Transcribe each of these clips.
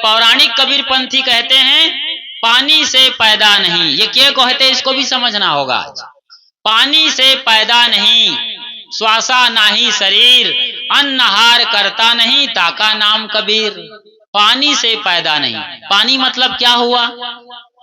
पौराणिक कबीरपंथी कहते हैं पानी से पैदा नहीं। ये क्या कहते हैं, इसको भी समझना होगा। पानी से पैदा नहीं, श्वासा नाही शरीर, अन्नहार करता नहीं, ताका नाम कबीर। पानी से पैदा नहीं, पानी मतलब क्या हुआ?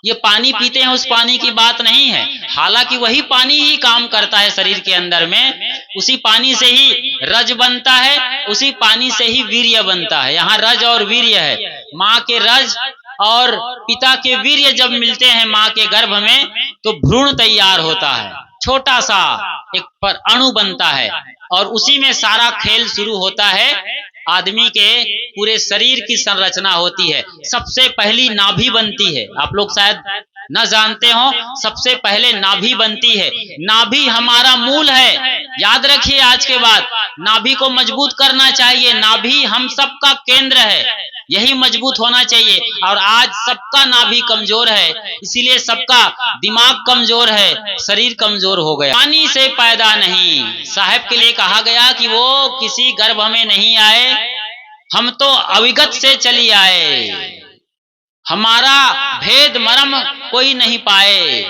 ये पानी पीते हैं उस पानी की बात नहीं है, हालांकि वही पानी ही काम करता है शरीर के अंदर में। उसी पानी से ही रज बनता है, उसी पानी से ही वीर्य बनता है। यहाँ रज और वीर्य है। माँ के रज और पिता के वीर्य जब मिलते हैं माँ के गर्भ में, तो भ्रूण तैयार होता है, छोटा सा एक पर अणु बनता है, और उसी में सारा खेल शुरू होता है। आदमी के पूरे शरीर की संरचना होती है। सबसे पहली नाभि बनती है, आप लोग शायद न जानते हो, सबसे पहले नाभि बनती है। नाभि हमारा मूल है, याद रखिए आज के बाद। नाभि को मजबूत करना चाहिए। नाभि हम सबका केंद्र है, यही मजबूत होना चाहिए। और आज सबका नाभि कमजोर है, इसीलिए सबका दिमाग कमजोर है, शरीर कमजोर हो गया। पानी से पैदा नहीं, साहब के लिए कहा गया कि वो किसी गर्भ में नहीं आए, हम तो अविगत से चली आए। हमारा भेद मर्म कोई नहीं पाए,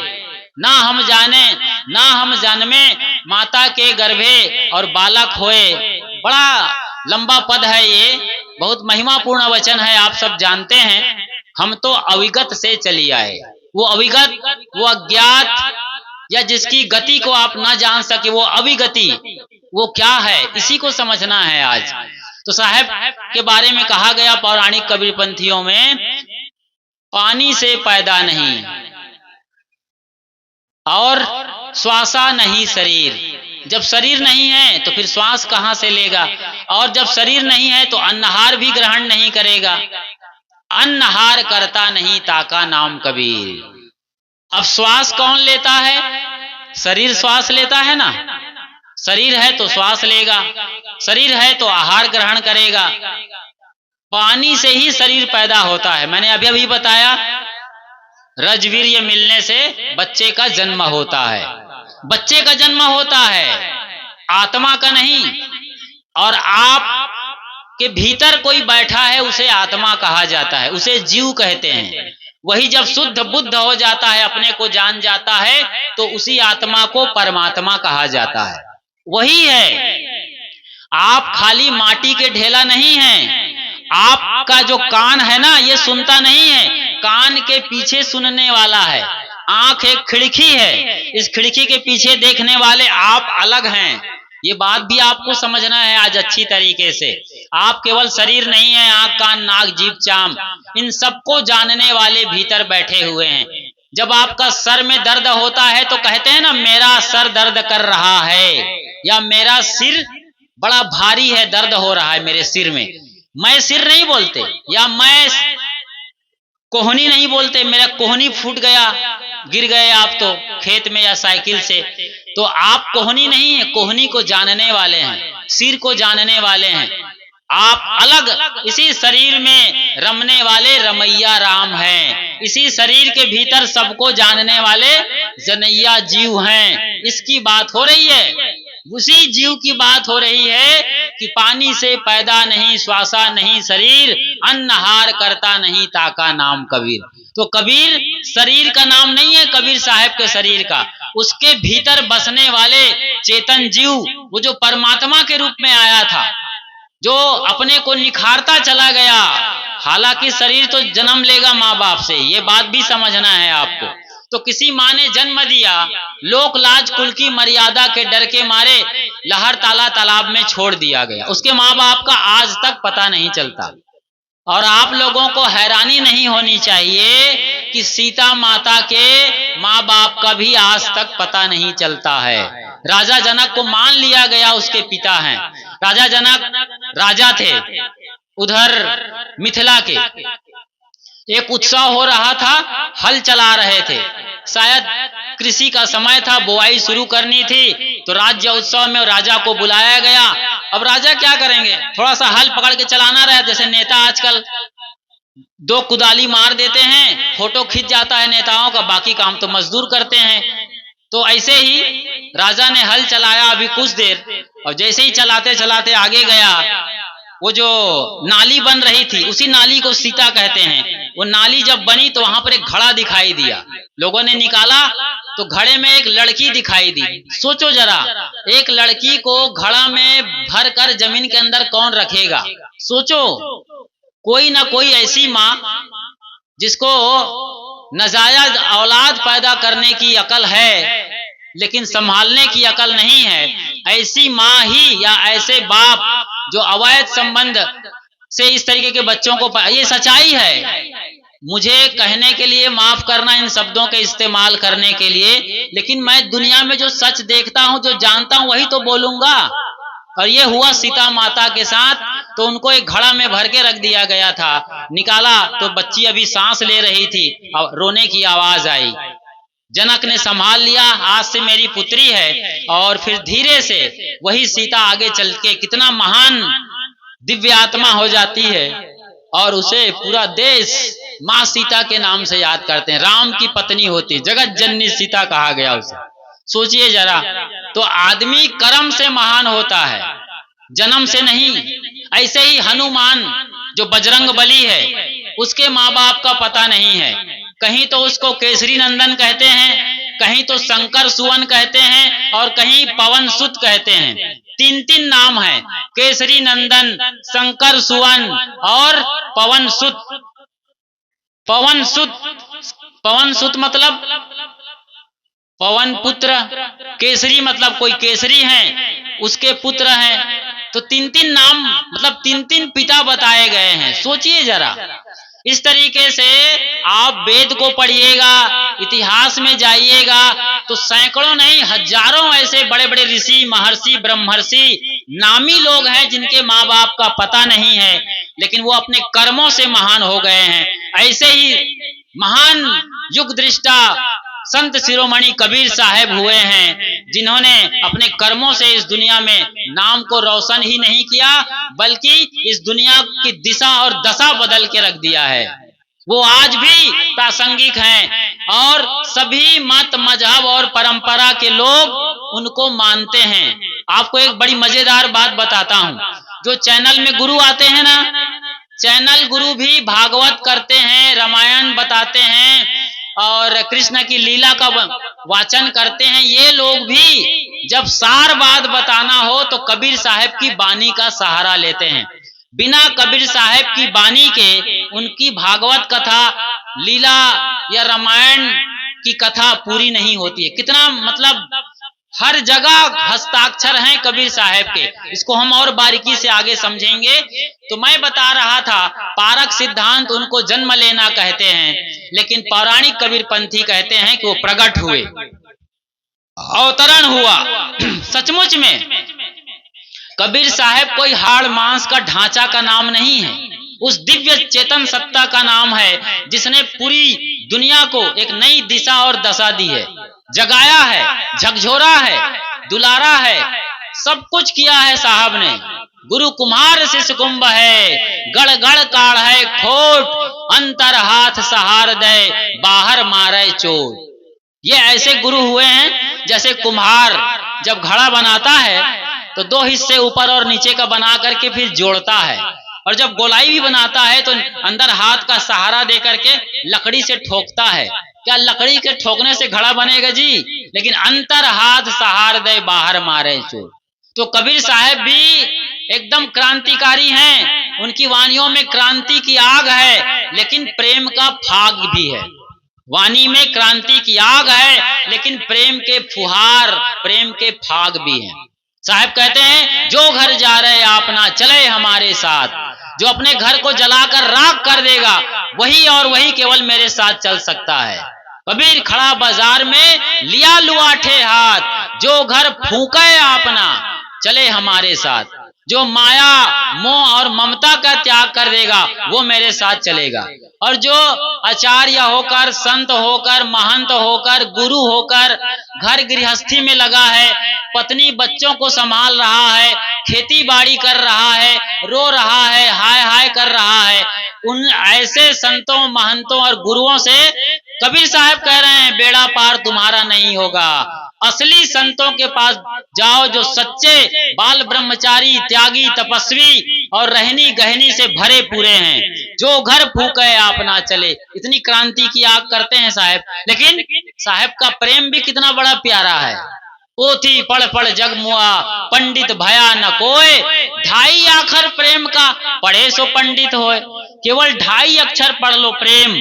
ना हम जाने ना हम जन्मे माता के गर्भे और बालक होए। बड़ा लंबा पद है ये, बहुत महिमापूर्ण वचन है, आप सब जानते हैं। हम तो अविगत से चली आए। वो अविगत, वो अज्ञात, या जिसकी गति को आप ना जान सके, वो अविगति, वो क्या है, इसी को समझना है आज। तो साहब के बारे में कहा गया पौराणिक कबीरपंथियों में, पानी से पैदा नहीं और श्वासा नहीं शरीर। जब शरीर नहीं है तो फिर श्वास कहां से लेगा, और जब शरीर नहीं है तो अन्नहार भी ग्रहण नहीं करेगा। अन्नहार करता नहीं, ताका नाम कबीर। अब श्वास कौन लेता है? शरीर श्वास लेता है ना। शरीर है तो श्वास लेगा, शरीर है तो आहार ग्रहण करेगा। पानी से ही शरीर पैदा होता है। मैंने अभी अभी बताया, रजवीर्य मिलने से बच्चे का जन्म होता है। बच्चे का जन्म होता है, आत्मा का नहीं। और आप के भीतर कोई बैठा है, उसे आत्मा कहा जाता है, उसे जीव कहते हैं। वही जब शुद्ध बुद्ध हो जाता है, अपने को जान जाता है, तो उसी आत्मा को परमात्मा कहा जाता है। वही है। आप खाली माटी के ढेला नहीं हैं। आपका जो कान है ना, ये सुनता नहीं है, कान के पीछे सुनने वाला है। आंख एक खिड़की है, इस खिड़की के पीछे देखने वाले आप अलग हैं। ये बात भी आपको समझना है आज अच्छी तरीके से। आप केवल शरीर नहीं है, आंख कान नाक जीभ चाम, इन सबको जानने वाले भीतर बैठे हुए हैं। जब आपका सर में दर्द होता है तो कहते हैं ना, मेरा सर दर्द कर रहा है, या मेरा सिर बड़ा भारी है, दर्द हो रहा है मेरे सिर में। मैं सिर नहीं बोलते, या मैं कोहनी नहीं बोलते, मेरा कोहनी फूट गया, गिर गए आप तो खेत में या साइकिल से, तो आप कोहनी नहीं है, कोहनी को जानने वाले हैं, सिर को जानने वाले हैं। आप अलग इसी शरीर में रमने वाले रमैया राम हैं। इसी शरीर के भीतर सबको जानने वाले जनैया जीव हैं। इसकी बात हो रही है, उसी जीव की बात हो रही है कि पानी से पैदा नहीं, श्वासा नहीं शरीर, अन्नहार करता नहीं, ताका नाम कबीर। तो कबीर शरीर का नाम नहीं है, कबीर साहब के शरीर का, उसके भीतर बसने वाले चेतन जीव, वो जो परमात्मा के रूप में आया था, जो अपने को निखारता चला गया। हालांकि शरीर तो जन्म लेगा माँ बाप से, ये बात भी समझना है आपको। तो किसी माँ ने जन्म दिया, लोक लाज कुल की मर्यादा के डर के मारे लहर ताला तालाब में छोड़ दिया गया। उसके माँ बाप का आज तक पता नहीं चलता। और आप लोगों को हैरानी नहीं होनी चाहिए कि सीता माता के माँ बाप का भी आज तक पता नहीं चलता है। राजा जनक को मान लिया गया उसके पिता हैं। राजा जनक राजा थे उधर मिथिला के। एक उत्सव हो रहा था, हल चला रहे थे, शायद कृषि का समय था, बुआई शुरू करनी थी, तो राज्य उत्सव में राजा को बुलाया गया। अब राजा क्या करेंगे, थोड़ा सा हल पकड़ के चलाना रहे। जैसे नेता आजकल 2 कुदाली मार देते हैं, फोटो खींच जाता है नेताओं का, बाकी काम तो मजदूर करते हैं। तो ऐसे ही राजा ने हल चलाया अभी कुछ देर, और जैसे ही चलाते चलाते आगे गया वो जो नाली बन रही थी, उसी नाली को सीता कहते हैं। वो नाली जब बनी तो वहां पर एक घड़ा दिखाई दिया। लोगों ने निकाला तो घड़े में एक लड़की दिखाई दी। सोचो जरा, एक लड़की को घड़ा में भर कर जमीन के अंदर कौन रखेगा? सोचो, कोई ना कोई ऐसी माँ जिसको नाजायज औलाद पैदा करने की अकल है लेकिन संभालने की अकल नहीं है, ऐसी माँ ही या ऐसे बाप जो अवैध संबंध से इस तरीके के बच्चों को ये सच्चाई है। मुझे कहने के लिए माफ करना इन शब्दों के इस्तेमाल करने के लिए, लेकिन मैं दुनिया में जो सच देखता हूं, जो जानता हूं, वही तो बोलूंगा। और ये हुआ सीता माता के साथ। तो उनको एक घड़ा में भर के रख दिया गया था। निकाला तो बच्ची अभी सांस ले रही थी, रोने की आवाज आई। जनक ने संभाल लिया, आज से मेरी पुत्री है। और फिर धीरे से वही सीता आगे चल के कितना महान दिव्य आत्मा हो जाती है और उसे पूरा देश माँ सीता के नाम से याद करते हैं। राम की पत्नी होती, जगत जननी सीता कहा गया उसे। सोचिए जरा, तो आदमी कर्म से महान होता है, जन्म से नहीं। ऐसे ही हनुमान जो बजरंग बली है, उसके माँ बाप का पता नहीं है। कहीं तो उसको केसरी नंदन कहते हैं, कहीं तो शंकर सुवन कहते हैं और कहीं पवन सुत कहते हैं। तीन तीन नाम है, केसरी नंदन, शंकर सुवन और पवन सुत। पवन सुत, पवन सुत मतलब पवन पुत्र, केसरी मतलब कोई केसरी हैं, उसके पुत्र हैं। तो तीन तीन नाम मतलब तीन तीन पिता बताए गए हैं। सोचिए जरा, इस तरीके से आप वेद को पढ़िएगा, इतिहास में जाइएगा तो सैकड़ों नहीं हजारों ऐसे बड़े बड़े ऋषि, महर्षि, ब्रह्मर्षि, नामी लोग हैं जिनके माँ बाप का पता नहीं है, लेकिन वो अपने कर्मों से महान हो गए हैं। ऐसे ही महान युग दृष्टा संत शिरोमणि कबीर साहब हुए हैं, जिन्होंने अपने कर्मों से इस दुनिया में नाम को रोशन ही नहीं किया, बल्कि इस दुनिया की दिशा और दशा बदल के रख दिया है। वो आज भी प्रासंगिक हैं और सभी मत, मजहब और परंपरा के लोग उनको मानते हैं। आपको एक बड़ी मजेदार बात बताता हूँ, जो चैनल में गुरु आते हैं ना, चैनल गुरु भी भागवत करते हैं, रामायण बताते हैं और कृष्ण की लीला का वाचन करते हैं। ये लोग भी जब सार बात बताना हो तो कबीर साहब की बानी का सहारा लेते हैं। बिना कबीर साहब की बानी के उनकी भागवत कथा, लीला या रामायण की कथा पूरी नहीं होती है। कितना मतलब हर जगह हस्ताक्षर हैं कबीर साहब के। इसको हम और बारीकी से आगे समझेंगे। तो मैं बता रहा था, पारक सिद्धांत उनको जन्म लेना कहते हैं, लेकिन पौराणिक कबीर पंथी कहते हैं कि वो प्रकट हुए, अवतरण हुआ। सचमुच में कबीर साहब कोई हाड़ मांस का ढांचा का नाम नहीं है, उस दिव्य चेतन सत्ता का नाम है जिसने पूरी दुनिया को एक नई दिशा और दशा दी है, जगाया है, झकझोरा है, दुलारा है, सब कुछ किया है साहब ने। गुरु कुम्हार शिष्य कुंभ है, गड़ गड़ काढ़ है खोट, अंतर हाथ सहार दे, बाहर मारे चोट। ये ऐसे गुरु हुए हैं जैसे कुम्हार जब घड़ा बनाता है तो दो हिस्से ऊपर और नीचे का बना करके फिर जोड़ता है, और जब गोलाई भी बनाता है तो अंदर हाथ का सहारा दे करके लकड़ी से ठोकता है। क्या लकड़ी के ठोकने से घड़ा बनेगा जी? लेकिन अंतर हाथ सहार दे, बाहर मारे चोट। तो कबीर साहब भी एकदम क्रांतिकारी हैं, उनकी वाणियों में क्रांति की आग है लेकिन प्रेम का फाग भी है। वाणी में क्रांति की आग है लेकिन प्रेम के फुहार, प्रेम के फाग भी हैं। साहब कहते हैं, जो घर जा रहे अपना चले हमारे साथ, जो अपने घर को जलाकर राख कर देगा वही और वही केवल मेरे साथ चल सकता है। कबीर खड़ा बाजार में लिया लुआठे हाथ, जो घर फूके अपना चले हमारे साथ, जो माया मोह और ममता का त्याग कर देगा वो मेरे साथ चलेगा। और जो आचार्य होकर, संत होकर, महंत होकर, गुरु होकर घर गृहस्थी में लगा है, पत्नी बच्चों को संभाल रहा है, खेती बाड़ी कर रहा है, रो रहा है, हाय हाय कर रहा है, उन ऐसे संतों, महंतों और गुरुओं से कबीर साहब कह रहे हैं, बेड़ा पार तुम्हारा नहीं होगा। असली संतों के पास जाओ जो सच्चे बाल ब्रह्मचारी, त्यागी, तपस्वी और रहनी गहनी से भरे पूरे हैं। जो घर फूके आप ना चले, इतनी क्रांति की आग करते हैं साहब। लेकिन साहब का प्रेम भी कितना बड़ा प्यारा है। पोथी पढ़ पढ़ जग मुआ, पंडित भया न कोय, ढाई आखर प्रेम का पढ़े सो पंडित होए। केवल 2.5 अक्षर पढ़ लो प्रेम।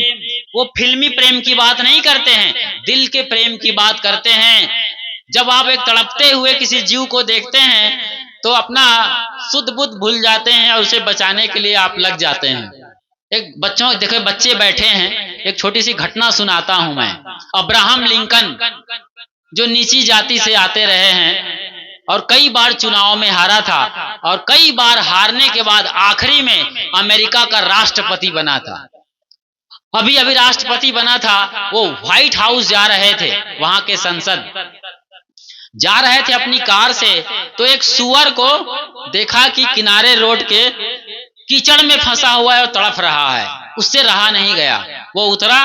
वो फिल्मी प्रेम की बात नहीं करते हैं, दिल के प्रेम की बात करते हैं। जब आप एक तड़पते हुए किसी जीव को देखते हैं तो अपना शुद्ध बुद्ध भूल जाते हैं और उसे बचाने के लिए आप लग जाते हैं। एक बच्चों देखो, बच्चे बैठे हैं, एक छोटी सी घटना सुनाता हूं मैं। अब्राहम लिंकन जो नीची जाति से आते रहे हैं और कई बार चुनाव में हारा था और कई बार हारने के बाद आखिरी में अमेरिका का राष्ट्रपति बना था। अभी अभी राष्ट्रपति बना था। वो व्हाइट हाउस जा रहे थे, वहां के संसद जा रहे थे अपनी कार से, तो एक सुअर को देखा कि किनारे रोड के कीचड़ में फंसा हुआ है और तड़फ रहा है। उससे रहा नहीं गया, वो उतरा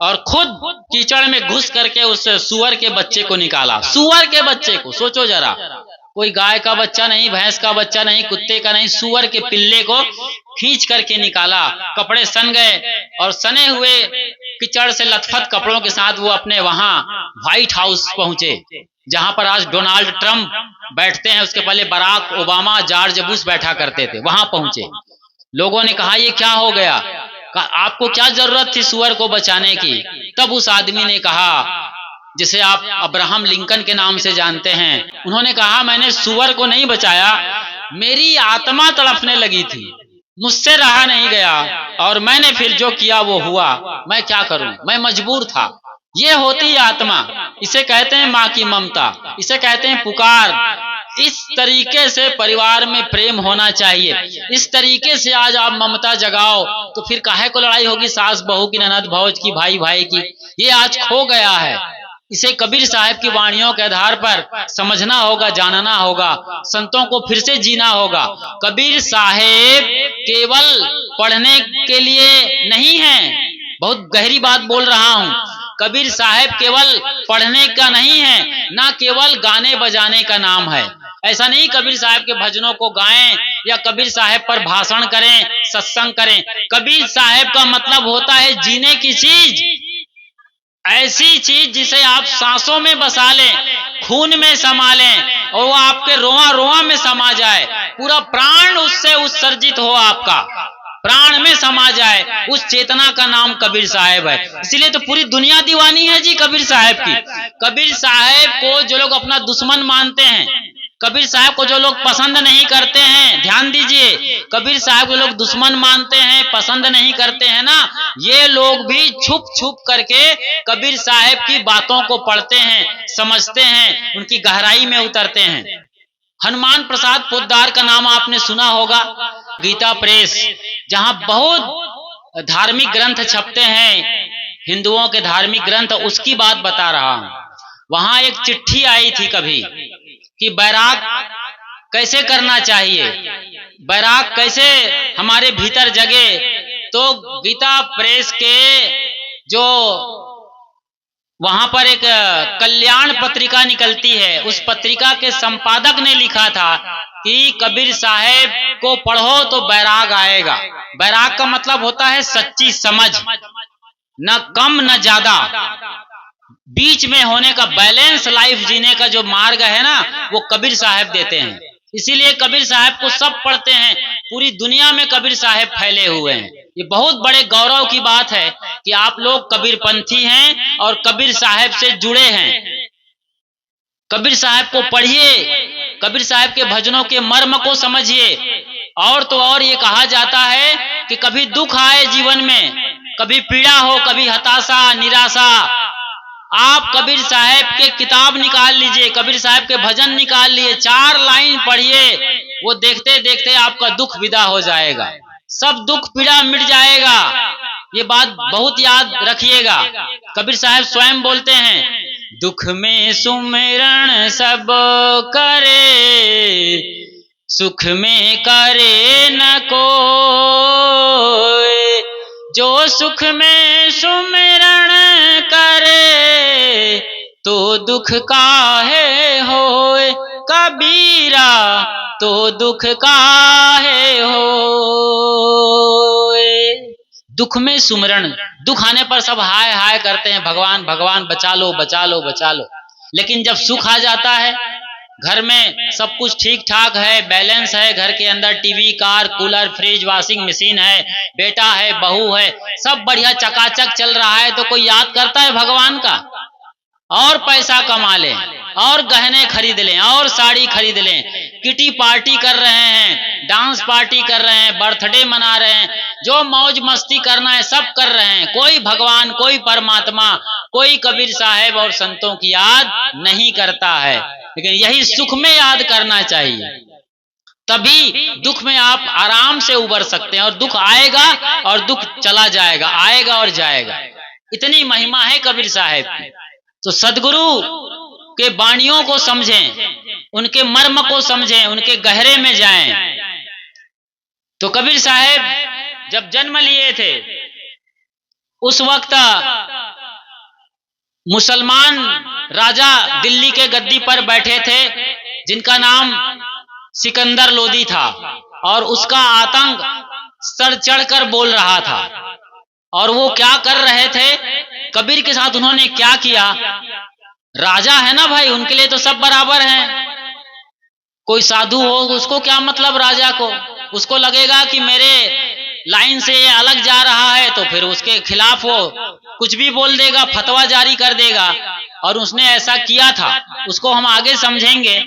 और खुद कीचड़ में घुस करके उस सुअर के बच्चे को निकाला। सुअर के बच्चे को, सोचो जरा, कोई गाय का बच्चा नहीं, भैंस का बच्चा नहीं, कुत्ते का नहीं, सुअर के पिल्ले को खींच करके निकाला। कपड़े सन गए और सने हुए कीचड़ से लथपथ कपड़ों के साथ वो अपने वहां व्हाइट हाउस पहुंचे, जहां पर आज डोनाल्ड ट्रंप बैठते हैं। उसके पहले बराक ओबामा, जॉर्ज बुश बैठा करते थे। वहां पहुंचे, लोगों ने कहा ये क्या हो गया, आपको क्या जरूरत थी सुअर को बचाने की? तब उस आदमी ने कहा, जिसे आप अब्राहम लिंकन के नाम से जानते हैं, उन्होंने कहा मैंने सुअर को नहीं बचाया, मेरी आत्मा तड़पने लगी थी, मुझसे रहा नहीं गया और मैंने फिर जो किया वो हुआ। मैं क्या करूं, मैं मजबूर था। ये होती आत्मा, इसे कहते हैं माँ की ममता, इसे कहते हैं पुकार। इस तरीके से परिवार में प्रेम होना चाहिए। इस तरीके से आज आप ममता जगाओ तो फिर काहे को लड़ाई होगी सास बहू की, ननद भौज की, भाई भाई की। ये आज खो गया है। इसे कबीर साहब की वाणियों के आधार पर समझना होगा, जानना होगा, संतों को फिर से जीना होगा। कबीर साहेब केवल पढ़ने के लिए नहीं है, बहुत गहरी बात बोल रहा हूं। कबीर साहब केवल पढ़ने का नहीं है, ना केवल गाने बजाने का नाम है। ऐसा नहीं कबीर साहब के भजनों को गाएं या कबीर साहब पर भाषण करें, सत्संग करें। कबीर साहब का मतलब होता है जीने की चीज, ऐसी चीज जिसे आप सांसों में बसा लें, खून में समा लें और वो आपके रोआ रोआ में समा जाए, पूरा प्राण उससे उत्सर्जित हो, आपका प्राण में समा जाए। उस चेतना का नाम कबीर साहब है। इसलिए तो पूरी दुनिया दीवानी है जी कबीर साहब की। कबीर साहब को जो लोग अपना दुश्मन मानते हैं, कबीर साहब को जो लोग पसंद नहीं करते हैं, ध्यान दीजिए, कबीर साहब को लोग दुश्मन मानते हैं, पसंद नहीं करते हैं ना, ये लोग भी छुप छुप करके कबीर साहब की बातों को पढ़ते हैं, समझते हैं, उनकी गहराई में उतरते हैं। हनुमान प्रसाद पोद्दार का नाम आपने सुना होगा, गीता प्रेस, जहां बहुत धार्मिक ग्रंथ छपते हैं, हिंदुओं के धार्मिक ग्रंथ, उसकी बात बता रहा हूं। वहां एक चिट्ठी आई थी कभी कि बैराग कैसे करना चाहिए, बैराग कैसे हमारे भीतर जगे। तो गीता प्रेस के जो वहां पर एक कल्याण पत्रिका निकलती है, उस पत्रिका के संपादक ने लिखा था कि कबीर साहब को पढ़ो तो बैराग आएगा। बैराग का मतलब होता है सच्ची समझ, न कम न ज्यादा, बीच में होने का, बैलेंस लाइफ जीने का जो मार्ग है ना, वो कबीर साहब देते हैं। इसीलिए कबीर साहब को सब पढ़ते हैं। पूरी दुनिया में कबीर साहब फैले हुए हैं। ये बहुत बड़े गौरव की बात है कि आप लोग कबीरपंथी हैं और कबीर साहब से जुड़े हैं। कबीर साहब को पढ़िए, कबीर साहब के भजनों के मर्म को समझिए। और तो और ये कहा जाता है कि कभी दुख आए जीवन में, कभी पीड़ा हो, कभी हताशा, निराशा, आप कबीर साहब के किताब निकाल लीजिए, कबीर साहब के भजन निकाल लिए, 4 लाइन पढ़िए, वो देखते देखते आपका दुख विदा हो जाएगा, सब दुख पीड़ा मिट जाएगा। ये बात बहुत याद रखिएगा। कबीर साहब स्वयं बोलते हैं, दुख में सुमिरन सब करे, सुख में करे न कोई, जो सुख में सुमिरन करे, तो दुख काहे होए, कबीरा तो दुख काहे होए। दुख में सुमरण, दुख आने पर सब हाय हाय करते हैं, भगवान भगवान बचा लो बचा लो बचा लो। लेकिन जब सुख आ जाता है, घर में सब कुछ ठीक ठाक है, बैलेंस है, घर के अंदर TV, car, cooler, fridge, washing machine है, बेटा है, बहू है, सब बढ़िया चकाचक चल रहा है, तो कोई याद करता है भगवान का? और पैसा कमा लें, और गहने खरीद लें, और साड़ी खरीद लें, किटी पार्टी कर रहे हैं, डांस पार्टी कर रहे हैं, बर्थडे मना रहे हैं, जो मौज मस्ती करना है सब कर रहे हैं। कोई भगवान, कोई परमात्मा, कोई कबीर साहब और संतों की याद नहीं करता है। लेकिन यही सुख में याद करना चाहिए, तभी दुख में आप आराम से उबर सकते हैं। और दुख आएगा और दुख चला जाएगा, आएगा और जाएगा। इतनी महिमा है कबीर साहब की। तो सदगुरु के वाणियों को समझें, उनके मर्म को समझें, उनके गहरे में जाएं। तो कबीर साहब जब जन्म लिए थे, उस वक्त मुसलमान राजा दिल्ली के गद्दी पर बैठे थे, जिनका नाम सिकंदर लोदी था, और उसका आतंक सर चढ़कर बोल रहा था। और वो क्या कर रहे थे, कबीर के साथ उन्होंने क्या किया? राजा है ना भाई, उनके लिए तो सब बराबर हैं। कोई साधु हो, उसको क्या मतलब राजा को? उसको लगेगा कि मेरे लाइन से ये अलग जा रहा है, तो फिर उसके खिलाफ वो कुछ भी बोल देगा, फतवा जारी कर देगा। और उसने ऐसा किया था, उसको हम आगे समझेंगे।